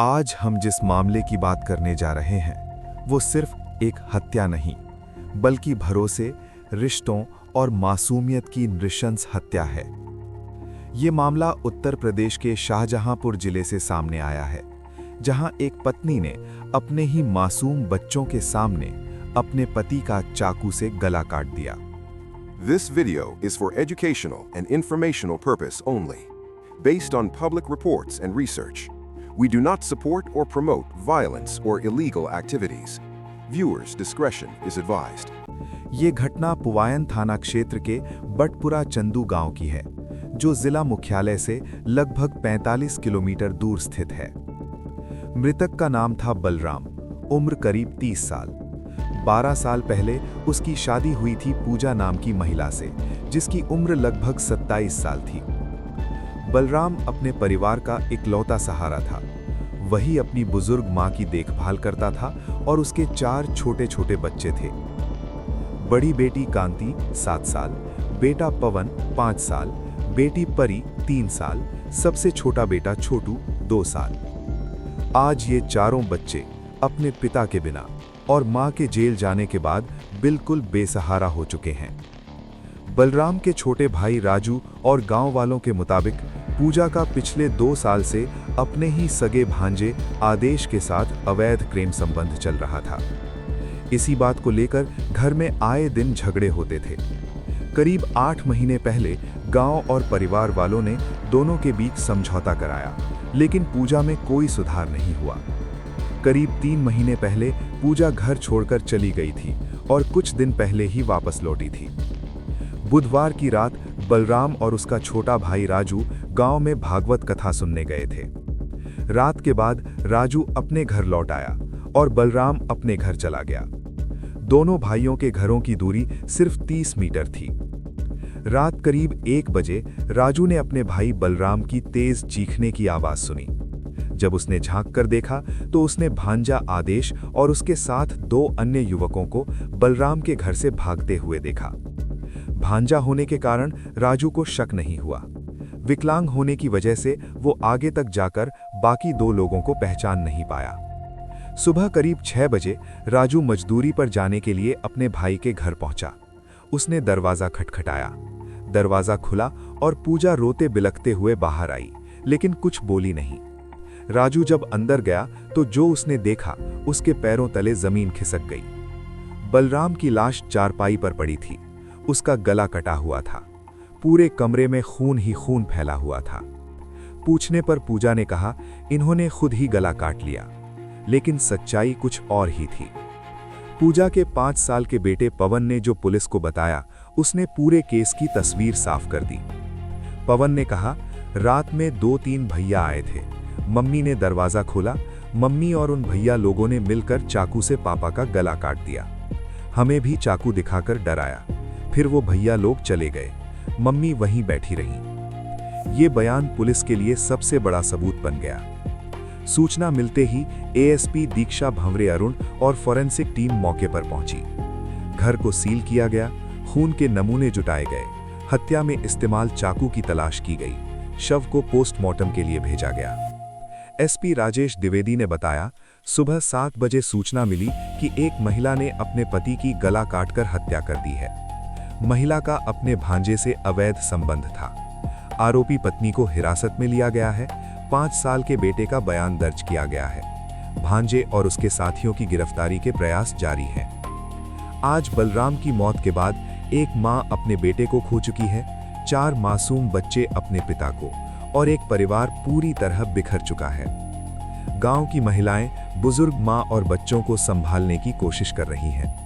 आज हम जिस मामले की बात करने जा रहे हैं वो सिर्फ एक हत्या नहीं बल्कि भरोसे, रिश्तों और मासूमियत की नृशंस हत्या है। ये मामला उत्तर प्रदेश के शाहजहांपुर जिले से सामने आया है, जहां एक पत्नी ने अपने ही मासूम बच्चों के सामने अपने पति का चाकू से गला काट दिया। This video is for educational and informational purpose only, based on public reports and research. We do not support or promote violence or illegal activities. Viewers' discretion is advised. ये घटना पुवायन थाना क्षेत्र के बटपुरा चंदू गांव की है, जो जिला मुख्यालय से लगभग 45 किलोमीटर दूर स्थित है। मृतक का नाम था बलराम, उम्र करीब 30 साल। 12 साल पहले उसकी शादी हुई थी पूजा नाम की महिला से, जिसकी उम्र लगभग 27 साल थी। बलराम अपने परिवार का इकलौता सहारा था। वही अपनी बुजुर्ग मां की देखभाल करता था और उसके 4 छोटे-छोटे बच्चे थे। बड़ी बेटी कांति 7 साल, बेटा पवन 5 साल, बेटी परी 3 साल, सबसे छोटा बेटा छोटू 2 साल। आज ये चारों बच्चे अपने पिता के बिना और मां के जेल जाने के बाद बिल्कुल बेसहारा हो चुके हैं। बलराम के छोटे भाई राजू और गांव वालों के मुताबिक पूजा का पिछले 2 साल से अपने ही सगे भांजे आदेश के साथ अवैध प्रेम संबंध चल रहा था। इसी बात को लेकर घर में आए दिन झगड़े होते थे। करीब 8 महीने पहले गांव और परिवार वालों ने दोनों के बीच समझौता कराया, लेकिन पूजा में कोई सुधार नहीं हुआ। करीब 3 महीने पहले पूजा घर छोड़कर चली गई थी और कुछ दिन पहले ही वापस लौटी थी। बुधवार की रात बलराम और उसका छोटा भाई राजू गांव में भागवत कथा सुनने गए थे। रात के बाद राजू अपने घर लौट आया और बलराम अपने घर चला गया। दोनों भाइयों के घरों की दूरी सिर्फ 30 मीटर थी। रात करीब 1 बजे राजू ने अपने भाई बलराम की तेज चीखने की आवाज सुनी। जब उसने झांक कर देखा तो उसने भांजा आदेश और उसके साथ 2 अन्य युवकों को बलराम के घर से भागते हुए देखा। भांजा होने के कारण राजू को शक नहीं हुआ। विकलांग होने की वजह से वो आगे तक जाकर बाकी 2 लोगों को पहचान नहीं पाया। सुबह करीब 6 बजे राजू मजदूरी पर जाने के लिए अपने भाई के घर पहुंचा। उसने दरवाजा खटखटाया। दरवाजा खुला और पूजा रोते बिलखते हुए बाहर आई, लेकिन कुछ बोली नहीं। राजू जब अंदर गया तो जो उसने देखा उसके पैरों तले जमीन खिसक गई। बलराम की लाश चारपाई पर पड़ी थी। उसका गला कटा हुआ था। पूरे कमरे में खून ही खून फैला हुआ था। पूछने पर पूजा ने कहा इन्होंने खुद ही गला काट लिया, लेकिन सच्चाई कुछ और ही थी। पूजा के 5 साल के बेटे पवन ने जो पुलिस को बताया, उसने पूरे केस की तस्वीर साफ कर दी। पवन ने कहा रात में 2-3 भैया आए थे। मम्मी ने दरवाजा खोला। मम्मी और उन भैया लोगों ने मिलकर चाकू से पापा का गला काट दिया। हमें भी चाकू दिखाकर डराया। फिर वो भैया लोग चले गए। मम्मी वहीं बैठी रहीं। ये बयान पुलिस के लिए सबसे बड़ा सबूत बन गया। सूचना मिलते ही एएसपी दीक्षा भंवरे अरुण और फॉरेंसिक टीम मौके पर पहुंची। घर को सील किया गया। खून के नमूने जुटाए गए। हत्या में इस्तेमाल चाकू की तलाश की गई। शव को पोस्टमार्टम के लिए भेजा गया। एसपी राजेश द्विवेदी ने बताया सुबह 7 बजे सूचना मिली कि एक महिला ने अपने पति की गला काटकर हत्या कर दी है। महिला का अपने भांजे से अवैध संबंध था। आरोपी पत्नी को हिरासत में लिया गया है। 5 साल के बेटे का बयान दर्ज किया गया है। भांजे और उसके साथियों की गिरफ्तारी के प्रयास जारी हैं। आज बलराम की मौत के बाद एक मां अपने बेटे को खो चुकी है, 4 मासूम बच्चे अपने पिता को, और एक परिवार पूरी तरह बिखर चुका है। गांव की महिलाएं बुजुर्ग मां और बच्चों को संभालने की कोशिश कर रही हैं।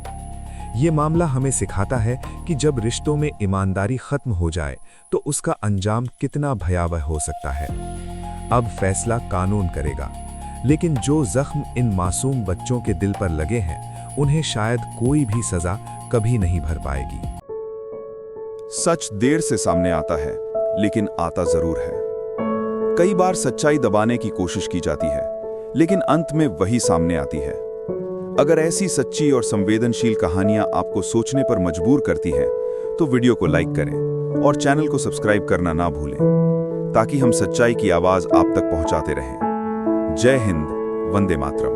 ये मामला हमें सिखाता है कि जब रिश्तों में ईमानदारी खत्म हो जाए तो उसका अंजाम कितना भयावह हो सकता है। अब फैसला कानून करेगा, लेकिन जो जख्म इन मासूम बच्चों के दिल पर लगे हैं, उन्हें शायद कोई भी सजा कभी नहीं भर पाएगी। सच देर से सामने आता है, लेकिन आता जरूर है। कई बार सच्चाई दबाने की कोशिश की जाती है, लेकिन अंत में वही सामने आती है। अगर ऐसी सच्ची और संवेदनशील कहानियां आपको सोचने पर मजबूर करती हैं, तो वीडियो को लाइक करें और चैनल को सब्सक्राइब करना ना भूलें, ताकि हम सच्चाई की आवाज आप तक पहुंचाते रहें। जय हिंद, वंदे मातरम।